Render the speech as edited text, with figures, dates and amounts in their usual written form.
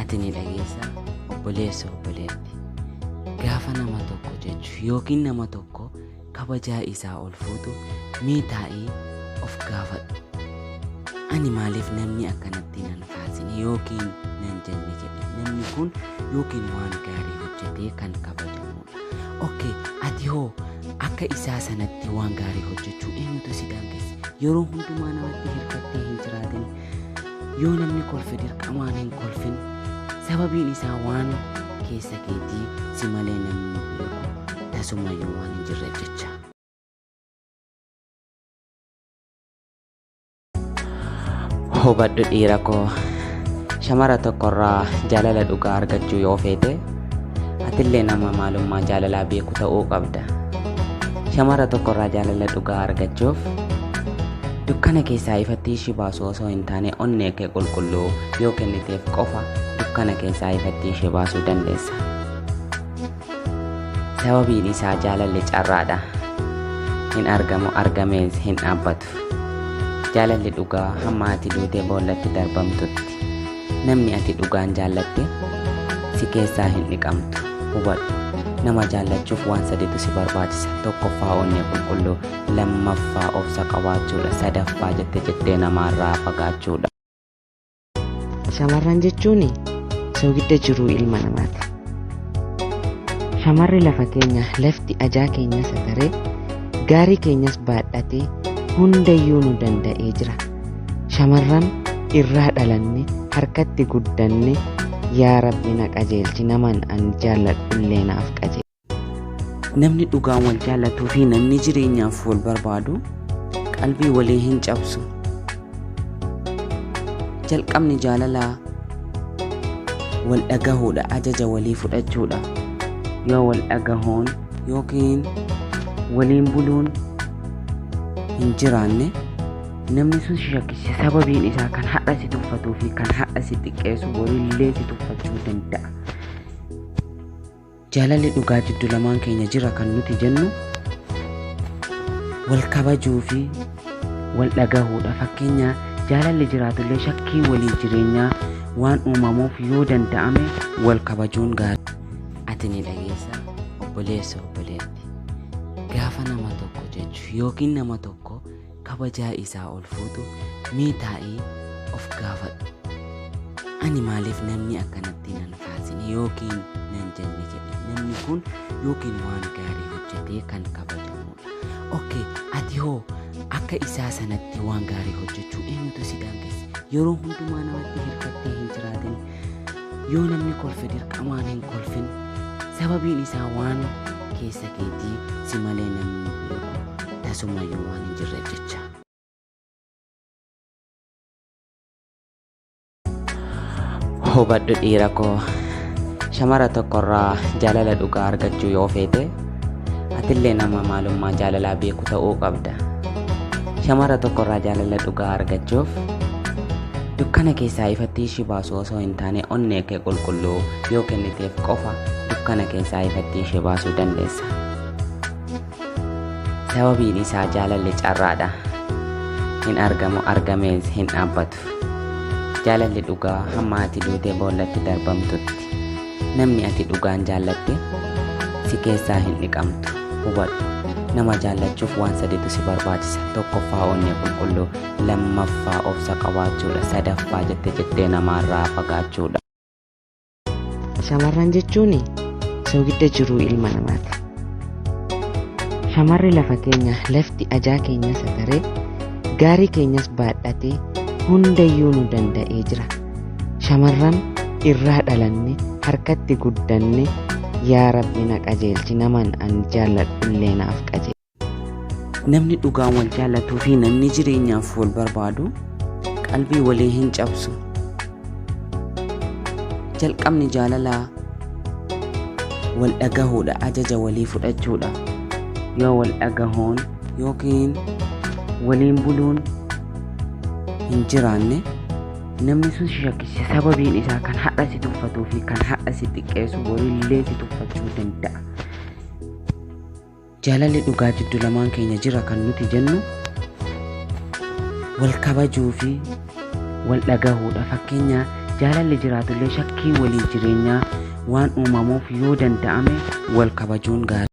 ati ni dhageessa obboleessa obboleetti. Gaafa nama tokko jechuu yookiin nama tokko kabajaa isaa ol fuutu mee taa'ee of gaafadhu. Ani maaliif namni akkanatti nan kaasine yookiin nan jenne jedhe? Namni kun yookiin waan gaarii hojjetee kan kabajamudha. Okay, ati hoo akka isaa sanatti waan gaarii hojjechuu eenyutu si dandeesse? Yeroo hundumaa namatti hirkattee hin jiraatin, yoo namni kolfe dirqamaan hin kolfin, sababiin isaa waan keessa keetii si malee namni beeku tasumayyuu waan hin jirre jecha. Hubadhu dhiira koo, shamara tokkorraa jaalala dhugaa argachuu yoo feete, atillee nama maalummaa jaalalaa beeku ta'uu qabda. Shamara tokkorraa jaalala dhugaa argachuuf dukkana keessaa ifatti ishii baasu osoo hin taane onnee kee qulqulluu yoo kenniteef qofa dukkana keessaa ifatti ishii baasuu dandeessa. Sababiin isaa jaalalli carraadha. Hin argamu, argamees hin dhaabbatu. Jaalalli dhugaa hamma ati duutee boollatti darbamtutti. Namni ati dhugaan jaallatte si keessaa hin dhiqamtu. Hubadhu, nama jaallachuuf waan sadiitu si barbaachisa. Tokkoffaa onnee qulqulluu, lammaffaa obsa qabaachuudha, sadaffaa jettee namaarraa fagaachuudha. Shamarran jechuun soogidda jiruu ilma namaati. Shamarri lafa keenya, lafti ajaa keenya sataree, gaarii keenyas baadhatee hundayyuu nu danda'ee jira. Shamarran irraa dhalanne, harkatti guddanne, yaa Rabbi na qajeelchi, naman an jaalladhullee naaf qajeelchi. Namni dhugaan wal jaallatuu fi namni jireenyaaf wal barbaadu qalbii walii hin cabsu. Jalqabni jaalalaa wal dhagahuudha, ajaja walii fudhachuudha. Yoo wal dhagahuun yookiin waliin buluun hin jiraanne namni sun shakkisi. Sababiin isaa kan hadha si tuffatuu fi kan hadha si xiqqeessu borillee si tuffachuu danda'a. Jaalalli dhugaa jidduu lamaan keenya jira kan nuti jennu wal kabajuu fi wal dhagahuudha. Fakkeenya jaalalli jiraatullee shakkii walii jireenyaa waan uumamuuf yoo danda'ame wal kabajuun gaarii. Ati ni dhageessa obboleessa obboleetti. Gaafa nama tokko jechuu yookiin nama tokko kabajaa isaa ol fuutu mee taa'ee of gaafadhu. Ani maaliif namni akkanatti nan kaasine yookiin nan jenne jedhe? Namni kun yookiin waan gaarii hojjetee kan kabajamudha. Okay, ati hoo akka isaa sanatti waan gaarii hojjechuu eenyutu si dandeesse? Yeroo hundumaa namatti hirkattee hin jiraatin, yoo namni kolfe dirqamaan hin kolfin, sababiin isaa waan keessa keetii si malee namni beeku tasumayyuu waan hin jirre jecha. Hubadhu dhiira koo, shamara tokkorraa jaalala dhugaa argachuu yoo feete, atillee nama maalummaa jaalalaa beeku ta'uu qabda. Shamara tokkorraa jaalala dhugaa argachuuf dukkana keessaa ifatti ishii baasu osoo hin taane onnee kee qulqulluu yoo kenniteef qofa dukkana keessaa ifatti ishii baasuu dandeessa. Sababiin isaa jaalalli carraadha. Hin argamu, argamees hin dhaabbatu. Jaalalli dhugaa hamma ati duutee boollatti darbamtutti. Namni ati dhugaan jaallatte si keessaa hin dhiqamtu. Hubadhu, nama jaallachuuf waan sadiitu si barbaachisa. Tokkoffaa onnee qulqulluu, lammaffaa obsa qabaachuudha, sadaffaa jettee namaarraa fagaachuudha. Shamarran jechuun soogidda jiruu ilma namaati. Shamarri lafa keenya, lafti ajaa keenya sataree, gaarii keenyas baadhatee hundayyuu nu danda'ee jira. Shamarran irraa dhalanne, harkatti guddanne, yaa Rabbi na qajeelchi, naman an jaalladhullee naaf qajeelchi. Namni dhugaan wal jaallatuu fi namni jireenyaaf wal barbaadu qalbii walii hin cabsu. Jalqabni jaalalaa wal dhagahuudha, ajaja walii fudhachuudha. Yoo wal dhagahuun yookiin waliin buluun hin jiraanne namni sun shakkisi. Sababiin isaa kan hadha si tuffatuu fi kan hadha si xiqqeessu borillee si tuffachuu danda'a. Jaalalli dhugaa jidduu lamaan keenya jira kan nuti jennu wal kabajuu fi wal dhagahuudha. Fakkeenya jaalalli jiraatullee shakkii walii jireenyaa waan uumamuuf yoo danda'ame wal kabajuun gaarii.